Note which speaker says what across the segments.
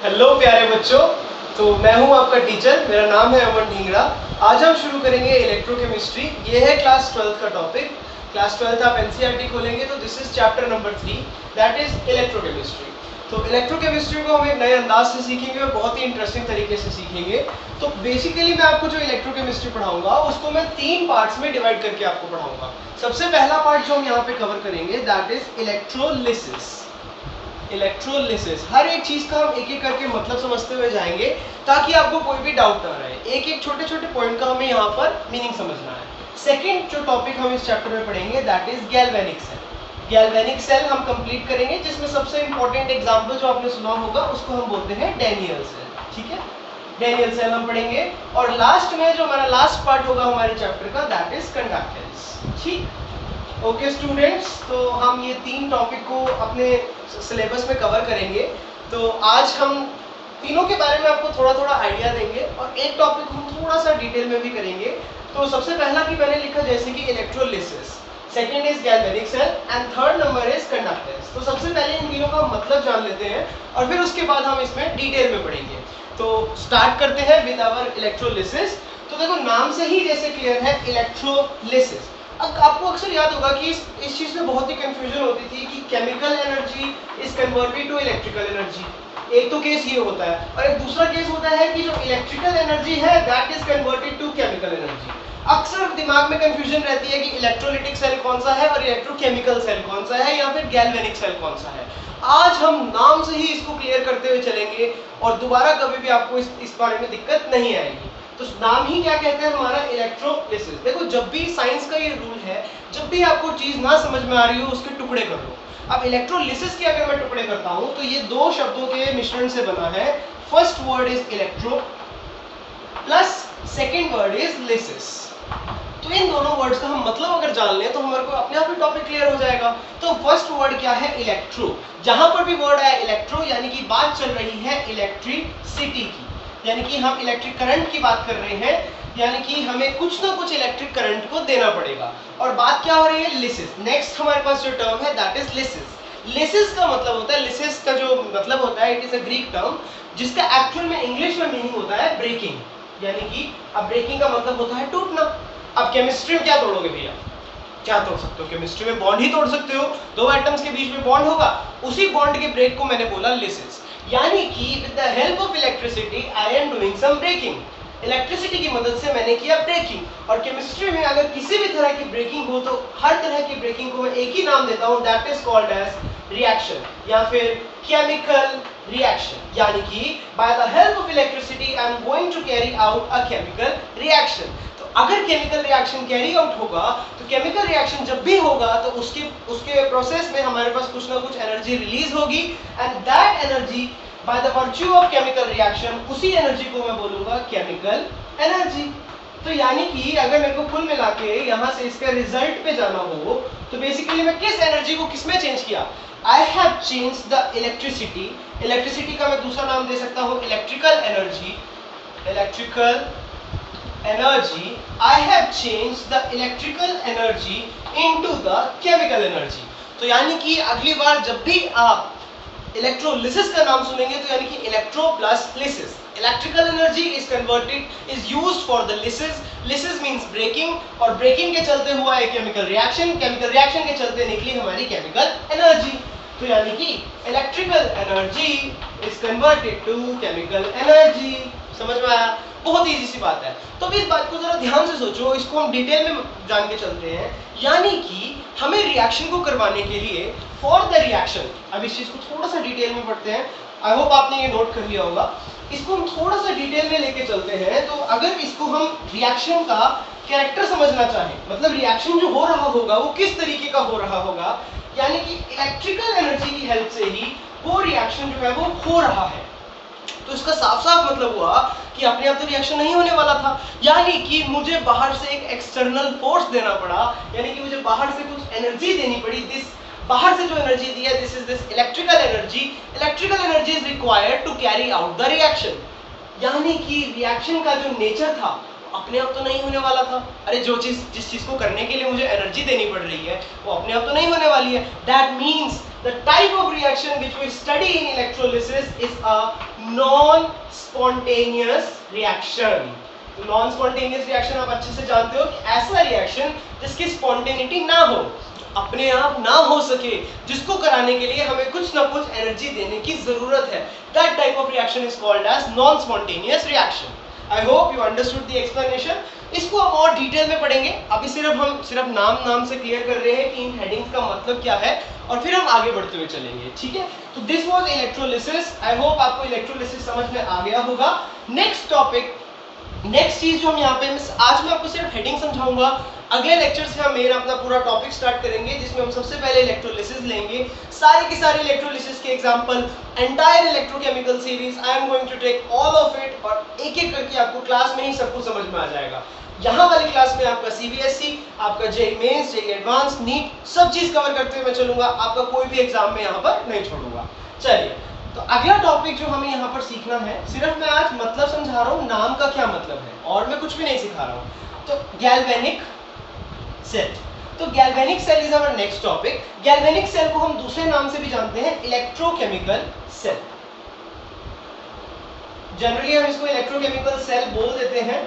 Speaker 1: Hello प्यारे बच्चों, तो मैं हूं आपका टीचर, मेरा नाम है अमन ढींगरा। आज हम शुरू करेंगे इलेक्ट्रोकेमिस्ट्री। ये है क्लास 12 का टॉपिक। क्लास 12 आप एनसीईआरटी खोलेंगे तो this is chapter number 3, that is electrochemistry. तो इलेक्ट्रोकेमिस्ट्री को हम एक नए अंदाज से सीखेंगे और बहुत ही इंटरेस्टिंग तरीके से सीखेंगे। तो बेसिकली मैं आपको जो इलेक्ट्रोकेमिस्ट्री पढ़ाऊंगा उसको मैं 3 पार्ट्स में डिवाइड करके आपको पढ़ाऊंगा। सबसे पहला पार्ट जो हम यहाँ पे कवर करेंगे दैट इज इलेक्ट्रोलिसिस। इलेक्ट्रोलिसिस, हर एक चीज का हम एक एक करके मतलब समझते हुए जाएंगे ताकि आपको कोई भी डाउट ना रहे। एक एक छोटे छोटे पॉइंट का हमें यहाँ पर मीनिंग समझना है। सेकंड जो टॉपिक हम इस चैप्टर में पढ़ेंगे that is galvanic cell. Galvanic cell हम कंप्लीट करेंगे, जिसमें सबसे इंपॉर्टेंट एग्जांपल जो आपने सुना होगा उसको हम बोलते हैं डैनियल सेल। ठीक है, डैनियल सेल हम पढ़ेंगे। और लास्ट में जो हमारा लास्ट पार्ट होगा हमारे चैप्टर का दैट इज कंडक्टेंस। ठीक, ओके स्टूडेंट्स, तो हम ये 3 टॉपिक को अपने सिलेबस में कवर करेंगे। तो आज हम तीनों के बारे में आपको थोड़ा थोड़ा आइडिया देंगे और एक टॉपिक हम थोड़ा सा डिटेल में भी करेंगे। तो सबसे पहला कि मैंने लिखा जैसे कि electrolysis, second is galvanic cell and third number is conductance. तो सबसे पहले इन तीनों का मतलब जान लेते हैं और फिर उसके बाद हम इसमें डिटेल में पढ़ेंगे। तो स्टार्ट करते हैं विद आवर इलेक्ट्रोलिसिस। तो देखो, नाम से ही जैसे क्लियर है इलेक्ट्रोलिसिस। अब आपको अक्सर याद होगा कि इस चीज में बहुत ही कंफ्यूजन होती थी कि chemical energy is converted to electrical energy. एक तो केस ये होता है और एक दूसरा केस होता है कि जो इलेक्ट्रिकल एनर्जी है that is converted to chemical energy. अक्सर दिमाग में कंफ्यूजन रहती है कि इलेक्ट्रोलिटिक सेल कौन सा है और इलेक्ट्रोकेमिकल सेल कौन सा है या फिर गैल्वेनिक सेल कौन सा है। आज हम नाम से ही इसको क्लियर करते हुए चलेंगे और दोबारा कभी भी आपको इस बारे में दिक्कत नहीं आएगी। तो नाम ही क्या कहते हैं हमारा, इलेक्ट्रोलिसिस। देखो, जब भी साइंस का ये रूल है, जब भी आपको चीज ना समझ में आ रही हो उसके टुकड़े कर लो। अब इलेक्ट्रोलिसिस के अगर मैं टुकड़े करता हूं तो ये 2 शब्दों के मिश्रण से बना है। First word is electro plus second word is lysis. तो इन दोनों वर्ड्स का हम मतलब अगर जान लें तो हमारे को अपने आप ही टॉपिक क्लियर हो जाएगा। तो फर्स्ट वर्ड क्या है, इलेक्ट्रो। जहां पर भी वर्ड आया इलेक्ट्रो यानी कि बात चल रही है इलेक्ट्रिसिटी की, यानी कि हम इलेक्ट्रिक करंट की बात कर रहे हैं, यानी कि हमें कुछ ना कुछ इलेक्ट्रिक करंट को देना पड़ेगा। और बात क्या हो रही है, लिसिस। नेक्स्ट हमारे पास जो टर्म है दैट इज लिसिस। लिसिस का मतलब होता है, लिसिस का जो मतलब होता है it is a Greek term जिसका एक्चुअल में इंग्लिश में मीनिंग होता है ब्रेकिंग, यानी कि अब ब्रेकिंग का मतलब होता है टूटना। अब केमिस्ट्री में क्या तोड़ोगे भैया, क्या तोड़ सकते हो, केमिस्ट्री में बॉन्ड ही तोड़ सकते हो। 2 एटम्स के बीच में बॉन्ड होगा, उसी बॉन्ड के ब्रेक को मैंने बोला लिसिस। यानी कि with the help of electricity I am doing some breaking. Electricity की मदद से मैंने किया ब्रेकिंग। और केमिस्ट्री में अगर किसी भी तरह की ब्रेकिंग हो तो हर तरह की ब्रेकिंग को मैं एक ही नाम देता हूं, that is called as reaction या फिर केमिकल रिएक्शन। यानी कि by the help of electricity I am going to carry out a chemical reaction. तो अगर केमिकल रिएक्शन कैरी आउट होगा तो केमिकल रिएक्शन जब भी होगा तो उसके प्रोसेस में हमारे पास कुछ ना कुछ एनर्जी रिलीज होगी and that energy by the virtue of chemical reaction, उसी एनर्जी को मैं बोलूंगा केमिकल एनर्जी। तो यानी कि अगर मेरे को कुल मिला के यहाँ से इसका रिजल्ट पे जाना हो तो बेसिकली मैं किस एनर्जी को किस में चेंज किया, I have change the electricity. Electricity का मैं दूसरा नाम दे सकता हूँ electrical energy. Electrical energy, I have changed the electrical energy into the chemical energy। तो यानी कि अगली बार जब भी आप इलेक्ट्रोलिसिस का नाम सुनेंगे तो यानी कि electro plus lysis, electrical energy is converted is used for the lysis. Lysis means breaking और ब्रेकिंग के चलते हुआ एक केमिकल रिएक्शन, केमिकल रिएक्शन के चलते निकली हमारी केमिकल एनर्जी। तो यानी कि electrical energy is converted to chemical energy. समझ में आया, बहुत इजी सी बात है। तो इस बात को जरा ध्यान से सोचो, इसको हम डिटेल में जान के चलते हैं। यानी कि हमें रिएक्शन को करवाने के लिए फॉर द रिएक्शन, अब इस चीज को थोड़ा सा डिटेल में पढ़ते हैं। आई होप आपने ये नोट कर लिया होगा। इसको हम थोड़ा सा डिटेल में लेके चलते हैं। तो अगर इसको हम रिएक्शन का कैरेक्टर समझना चाहें, मतलब रिएक्शन जो हो रहा होगा वो किस तरीके का हो रहा होगा, यानी कि इलेक्ट्रिकल एनर्जी की हेल्प से ही वो रिएक्शन जो है वो हो रहा है। तो इसका साफ साफ मतलब हुआ कि अपने आप तो रिएक्शन नहीं होने वाला था, यानी कि मुझे बाहर से एक एक्सटर्नल फोर्स देना पड़ा, यानी कि मुझे बाहर से कुछ एनर्जी देनी पड़ी। दिस बाहर से जो एनर्जी दी है this is this electrical energy. Electrical energy is required to carry out the reaction. यानी कि रिएक्शन का जो नेचर था अपने आप तो नहीं होने वाला था। अरे जिस चीज को करने के लिए मुझे एनर्जी देनी पड़ रही है वो अपने आप तो नहीं होने वाली है। That means the type of reaction which we study in electrolysis is a non spontaneous reaction. Non spontaneous reaction आप अच्छे से जानते हो कि ऐसा रिएक्शन जिसकी स्पॉन्टेनिटी ना हो, अपने आप ना हो सके, जिसको कराने के लिए हमें कुछ ना कुछ एनर्जी देने की जरूरत है। That type of reaction is called as non spontaneous reaction. I hope you understood the explanation. इसको हम और डिटेल में पढ़ेंगे। अभी सिर्फ नाम से क्लियर कर रहे हैं कि इन हेडिंग्स का मतलब क्या है, और फिर हम आगे बढ़ते हुए चलेंगे, ठीक है। तो this was electrolysis. I hope आपको इलेक्ट्रोलिसिस समझ में आ गया होगा। नेक्स्ट टॉपिक, नेक्स्ट चीज जो हम यहाँ पे, आज मैं आपको सिर्फ हेडिंग समझाऊंगा। अगले लेक्चर से हम मेरा अपना पूरा टॉपिक स्टार्ट करेंगे, जिसमें हम सबसे पहले इलेक्ट्रोलिसिस लेंगे। सारे के सारे इलेक्ट्रोलिसिस के example, entire electrochemical series I am going to take all of it, और एक एक करके आपको क्लास में ही सब कुछ समझ में आ जाएगा। यहाँ वाली क्लास में आपका सीबीएसई, आपका JEE mains, JEE advance, NEET, सब चीज कवर करते हुए मैं चलूंगा। आपका कोई भी एग्जाम में यहाँ पर नहीं छोड़ूंगा। चलिए, तो अगला टॉपिक जो हमें यहाँ पर सीखना है, सिर्फ मैं आज मतलब समझा रहा हूँ, नाम का क्या मतलब है, और मैं कुछ भी नहीं सिखा रहा हूँ। तो गैल्वेनिक सेल, तो galvanic cell is our next topic. Galvanic cell को हम दूसरे नाम से भी जानते हैं, इलेक्ट्रोकेमिकल सेल। जनरली हम इसको इलेक्ट्रोकेमिकल सेल बोल देते हैं।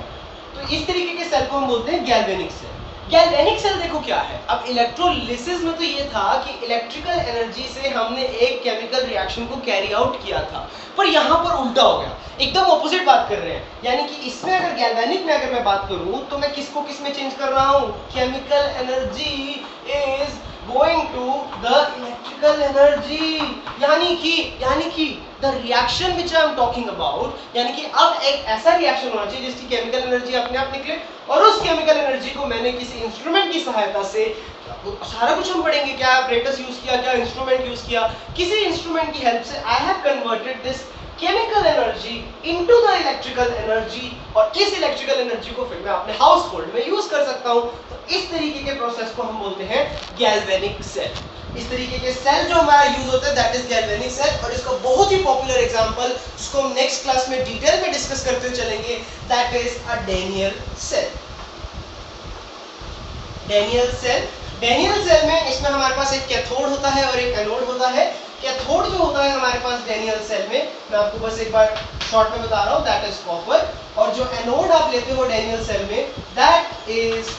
Speaker 1: तो इस तरीके के सेल को हम बोलते हैं गैल्वेनिक सेल। गैल्वेनिक सेल देखो क्या है, अब इलेक्ट्रोलिसिस में तो ये था कि इलेक्ट्रिकल एनर्जी से हमने एक केमिकल रिएक्शन को कैरी आउट किया था, पर यहाँ पर उल्टा हो गया, एकदम ऑपोजिट बात कर रहे हैं। यानी कि इसमें अगर गैल्वेनिक में अगर मैं बात करूं, तो मैं किसको किस में चेंज कर रहा हूं, chemical energy is going to the electrical energy. यानी कि the reaction which I am talking about, यानी कि अब एक ऐसा रिएक्शन होना चाहिए जिसकी केमिकल एनर्जी अपने आप निकले, और उस केमिकल एनर्जी को मैंने किसी इंस्ट्रूमेंट की सहायता से, सारा कुछ हम पढ़ेंगे, क्या apparatus यूज किया, क्या इंस्ट्रूमेंट यूज किया, किसी इंस्ट्रूमेंट की हेल्प से I have converted this chemical energy into the electrical energy, और इस इलेक्ट्रिकल एनर्जी को फिर मैं अपने हाउस होल्ड में यूज कर सकता हूं। तो इस तरीके के प्रोसेस को हम बोलते हैं गैल्वेनिक सेल। इस तरीके के सेल जो हमारा यूज होता है दैट इज गैल्वेनिक सेल, और इसका बहुत ही पॉपुलर एग्जांपल जिसको हम नेक्स्ट क्लास में डिटेल में डिस्कस करते हुए चलेंगे, that is a Daniel cell. Daniel cell, Daniel cell में इसमें हमारे पास एक कैथोड होता है और एक एनोड होता है। कैथोड जो होता है हमारे पास डैनियल सेल में, मैं आपको बस एक बार शॉर्ट में बता रहा हूं, दैट इज कॉपर, और जो एनोड आप लेते हो डैनियल सेल में दैट इज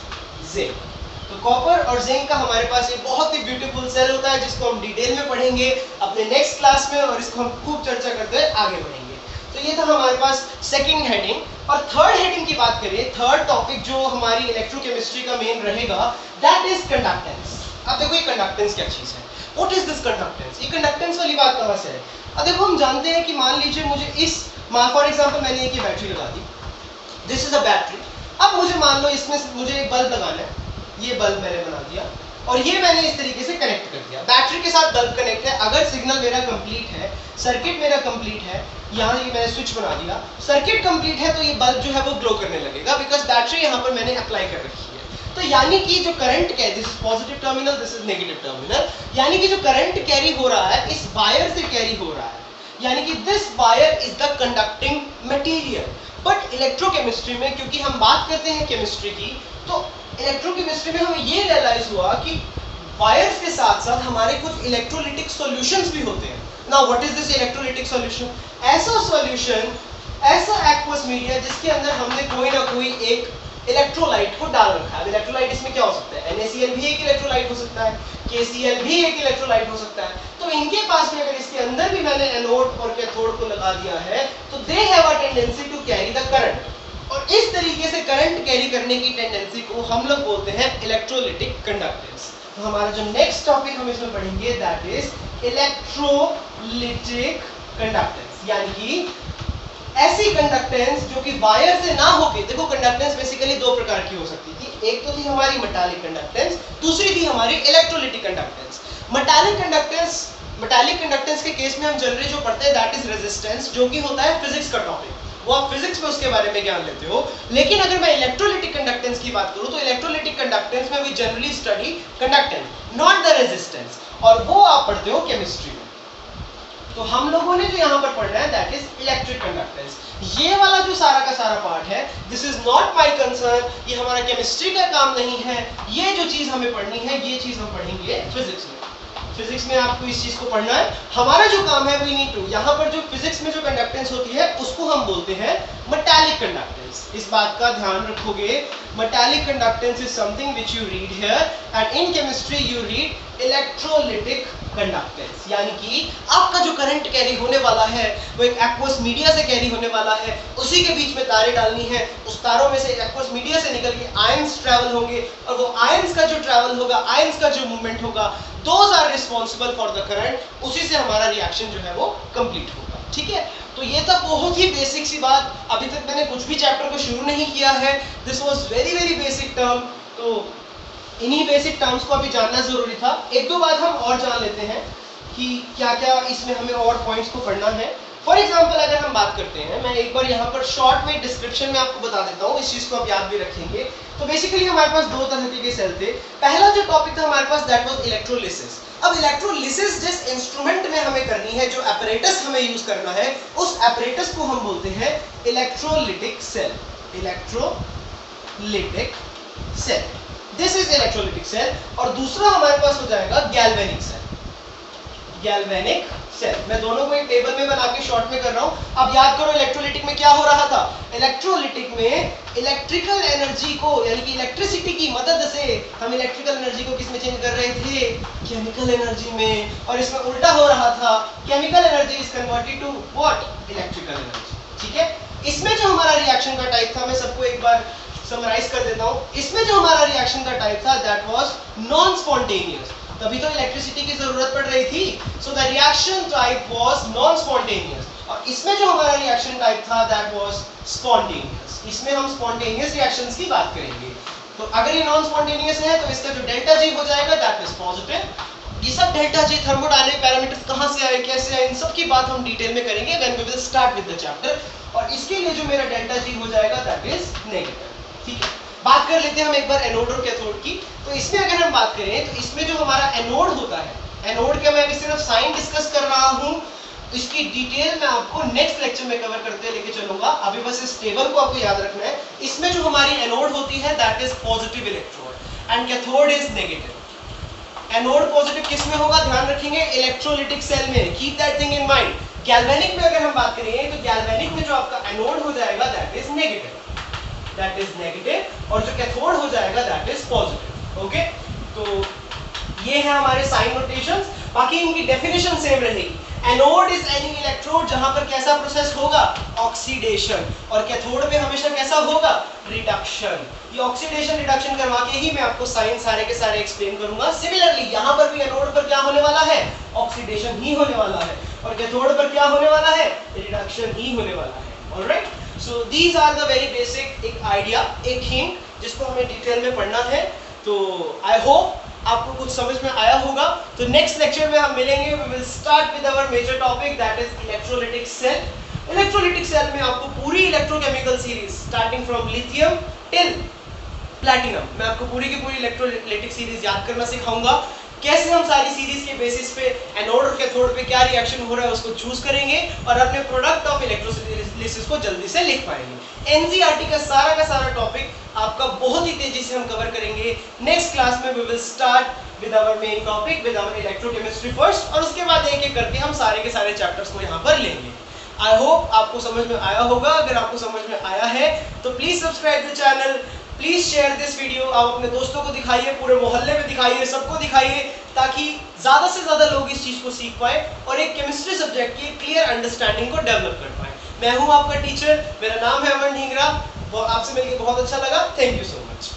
Speaker 1: जिंक। तो कॉपर और जिंक का हमारे पास एक बहुत ही ब्यूटीफुल सेल होता है, जिसको हम डिटेल में पढ़ेंगे अपने नेक्स्ट क्लास में, और इसको हम खूब चर्चा करते हुए आगे बढ़ेंगे। तो ये था हमारे पास सेकंड हेडिंग। और थर्ड हेडिंग की बात करें, थर्ड टॉपिक जो हमारी इलेक्ट्रोकेमिस्ट्री का मेन रहेगा, दैट इज कंडक्टेंस। अब देखो ये कंडक्टेंस क्या चीज है, व्हाट इज दिस कंडक्टेंस, ये कंडक्टेंस वाली बात कहां से है। अब देखो हम जानते हैं कि मान लीजिए मुझे इस, फॉर एग्जांपल मैंने एक बैटरी लगा दी, दिस इज अ बैटरी। अब मुझे मान लो इसमें मुझे एक बल्ब लगाना है, ये बल्ब मैंने बना दिया, और ये मैंने इस तरीके से कनेक्ट कर दिया, बैटरी के साथ बल्ब कनेक्ट है। अगर सिग्नल मेरा कंप्लीट है, सर्किट मेरा कंप्लीट है, यहाँ ये मैंने स्विच बना दिया, सर्किट कंप्लीट है, तो ये बल्ब जो है वो ग्लो करने लगेगा, बिकॉज बैटरी यहाँ पर मैंने अप्लाई कर रखी है। तो यानी कि जो करंट है, this is positive terminal, this is negative terminal, यानी कि जो करंट कैरी हो रहा है इस वायर से कैरी हो रहा है, यानी कि this wire is the conducting material. But electrochemistry में क्योंकि हम बात करते हैं केमिस्ट्री की, तो इलेक्ट्रोकेमिस्ट्री में हमें ये रियलाइज हुआ कि वायर्स के साथ साथ हमारे कुछ इलेक्ट्रोलिटिक सॉल्यूशंस भी होते हैं। Now what is this electrolytic solution, ऐसा सॉल्यूशन, ऐसा एक्वस मीडिया जिसके अंदर हमने कोई ना कोई एक इलेक्ट्रोलाइट को डाल रखा है। इलेक्ट्रोलाइट इसमें क्या हो सकता है, NaCl भी एक इलेक्ट्रोलाइट हो सकता है, KCl भी एक इलेक्ट्रोलाइट हो सकता है। तो इनके पास में अगर इसके अंदर भी मैंने एनोड और कैथोड को लगा दिया है, तो they have a tendency to carry the current, और इस तरीके से करंट कैरी करने की टेंडेंसी को हम लोग बोलते हैं इलेक्ट्रोलिटिक कंडक्टेंस। तो हमारा जो नेक्स्ट टॉपिक हम इसमें पढ़ेंगे दैट इज इलेक्ट्रोलिटिक कंडक्टेंस, यानी कि ऐसी कंडक्टेंस जो कि वायर से ना होके, देखो कंडक्टेंस बेसिकली दो प्रकार की हो सकती थी, एक तो थी हमारी मेटालिक कंडक्टेंस, दूसरी थी हमारी इलेक्ट्रोलिटिक कंडक्टेंस। मेटालिक कंडक्टेंस के केस में हम जनरली जो पढ़ते हैं दैट इज रेजिस्टेंस, जो कि होता है फिजिक्स का टॉपिक, वो आप फिजिक्स में उसके बारे में ज्ञान लेते हो। लेकिन अगर मैं इलेक्ट्रोलिटिक कंडक्टेंस की बात करूं, तो इलेक्ट्रोलिटिक कंडक्टेंस में we generally study conductance, not the resistance, और वो आप पढ़ते हो केमिस्ट्री में। तो हम लोगों ने जो यहाँ पर पढ़ना है दैट इज इलेक्ट्रिक कंडक्टेंस। ये वाला जो सारा का सारा पार्ट है, this is not my concern, ये हमारा केमिस्ट्री का काम नहीं है। ये जो चीज हमें पढ़नी है, ये चीज हम पढ़ेंगे फिजिक्स में। फिजिक्स में आपको इस चीज को पढ़ना है। हमारा जो काम है वी नीड टू, यहाँ पर जो फिजिक्स में जो कंडक्टेंस होती है उसको हम बोलते हैं मेटालिक कंडक्टेंस। इस बात का ध्यान रखोगे, metallic conductance is something which you read here and in chemistry you read electrolytic conductance, यानी कि आपका जो करंट कैरी होने वाला है वो एक एक्वस मीडिया से कैरी होने वाला है, उसी के बीच में तारे डालनी है, उस तारों में से एक्वस मीडिया से निकल के आयंस ट्रैवल होंगे और वो आयंस का जो ट्रैवल होगा, आयंस का जो मूवमेंट होगा, those are responsible for the current, उसी से हमारा रिएक्शन जो है वो कंप्लीट होगा। ठीक है, तो ये था बहुत ही बेसिक सी बात। अभी तक मैंने कुछ भी चैप्टर को शुरू नहीं किया है, this was very very basic term, तो इन्हीं बेसिक टर्म्स को अभी जानना जरूरी था। एक दो बात हम और जान लेते हैं कि क्या क्या इसमें हमें और पॉइंट्स को पढ़ना है। फॉर एग्जाम्पल अगर हम बात करते हैं, मैं एक बार यहाँ पर शॉर्ट में डिस्क्रिप्शन में आपको बता देता हूँ, इस चीज को आप याद भी रखेंगे। तो बेसिकली हमारे पास दो तरह के सेल थे। पहला जो टॉपिक था हमारे पास दैट वाज इलेक्ट्रोलिसिस। अब इलेक्ट्रोलिसिस जिस इंस्ट्रूमेंट में हमें करनी है, जो एपरेटस हमें यूज करना है, उस एपरेटस को हम बोलते हैं electrolytic cell. Electrolytic cell, this is electrolytic cell. और दूसरा हमारे पास हो जाएगा गैल्वेनिक सेल। गैल्वेनिक सेल, मैं दोनों को एक टेबल में बना के शॉर्ट में कर रहा हूं। अब याद करो इलेक्ट्रोलिटिक में क्या हो रहा था। इलेक्ट्रोलिटिक में इलेक्ट्रिकल एनर्जी को, यानी कि इलेक्ट्रिसिटी की मदद से हम इलेक्ट्रिकल एनर्जी को किस में चेंज कर रहे थे, केमिकल एनर्जी में। और इसमें उल्टा हो रहा था, chemical energy is converted to what, electrical energy. ठीक है, इसमें जो हमारा रिएक्शन का टाइप था, मैं सबको एक बार समराइज कर देता हूं। इसमें जो हमारा रिएक्शन का टाइप था दैट वाज नॉन स्पॉन्टेनियस, तभी तो इलेक्ट्रिसिटी की जरूरत पड़ रही थी। So the reaction type was non spontaneous. और इसमें जो हमारा रिएक्शन टाइप था दैट वाज स्पॉन्टेनियस। इसमें हम स्पॉन्टेनियस रिएक्शंस की बात करेंगे। तो अगर ये नॉन स्पॉन्टेनियस है तो इसका जो डेल्टा जी हो जाएगा दैट इज पॉजिटिव। ये सब डेल्टा जी, थर्मोडायनामिक पैरामीटर्स कहां से आए, कैसे आए, इन सब की बात हम डिटेल में करेंगे when we will start with the chapter. और इसके लिए जो मेरा डेल्टा जी हो जाएगा दैट इज नेगेटिव। ठीक है, बात कर लेते हैं हम एक बार एनोड और कैथोड की। तो इसमें अगर हम बात करें तो इसमें जो हमारा एनोड होता है, एनोड का मैं अभी सिर्फ साइन डिस्कस कर रहा हूं, इसकी डिटेल मैं आपको नेक्स्ट लेक्चर में कवर करते लेके चलूंगा। अभी बस इस टेबल को आपको याद रखना है। इसमें जो हमारी एनोड होती है that is positive electrode and cathode is negative. Anode positive किस में होगा, ध्यान रखेंगे, इलेक्ट्रोलिटिक सेल में। Keep that thing in mind. Galvanic में अगर हम बात करें तो गैल्वेनिक में जो आपका एनोड हो जाएगा दैट इज नेगेटिव, और जो कैथोड हो जाएगा दैट इज पॉजिटिव। ओके, तो ये है हमारे साइन नोटेशंस। बाकी इनकी डेफिनेशन सेम रहेगी। एनोड इज एनी इलेक्ट्रोड जहां पर कैसा प्रोसेस होगा, ऑक्सीडेशन, और कैथोड में हमेशा कैसा होगा, रिडक्शन। ये ऑक्सीडेशन रिडक्शन करवा के ही मैं आपको साइन सारे के सारे एक्सप्लेन करूंगा। सिमिलरली यहां पर भी एनोड पर क्या होने वाला है, ऑक्सीडेशन ही होने वाला है, और कैथोड पर क्या होने वाला है, रिडक्शन ही होने वाला है। Alright, so these are the very basic, एक आइडिया, एक हिंट जिसको हमें डिटेल में पढ़ना है। तो आई होप आपको कुछ समझ में आया होगा। तो नेक्स्ट लेक्चर में हम मिलेंगे, we will start with our major topic that is electrolytic cell. Electrolytic cell में आपको पूरी electrochemical series starting from lithium till platinum, मैं आपको पूरी की पूरी इलेक्ट्रोलिटिक सीरीज याद करना सिखाऊंगा। कैसे हम सारी सीरीज के बेसिस पे एनोड और कैथोड पे क्या रिएक्शन हो रहा है उसको चूज करेंगे और अपने प्रोडक्ट ऑफ इलेक्ट्रोलिसिस को जल्दी से लिख पाएंगे। एनसीईआरटी का सारा टॉपिक आपका बहुत ही तेजी से हम कवर करेंगे। नेक्स्ट क्लास में we will start with our main topic, with our electrochemistry first, और उसके बाद एक एक करके हम सारे के सारे चैप्टर्स को यहाँ पर लेंगे। आई होप आपको समझ में आया होगा। अगर आपको समझ में आया है तो please subscribe the channel, please share this video. आप अपने दोस्तों को दिखाइए, पूरे मोहल्ले में दिखाइए, सबको दिखाइए, ताकि ज्यादा से ज्यादा लोग इस चीज को सीख पाए और एक केमिस्ट्री सब्जेक्ट की क्लियर अंडरस्टैंडिंग को डेवलप कर पाए। मैं हूं आपका टीचर, मेरा नाम है अमन ढींगरा। आपसे मिलकर बहुत अच्छा लगा। Thank you so much.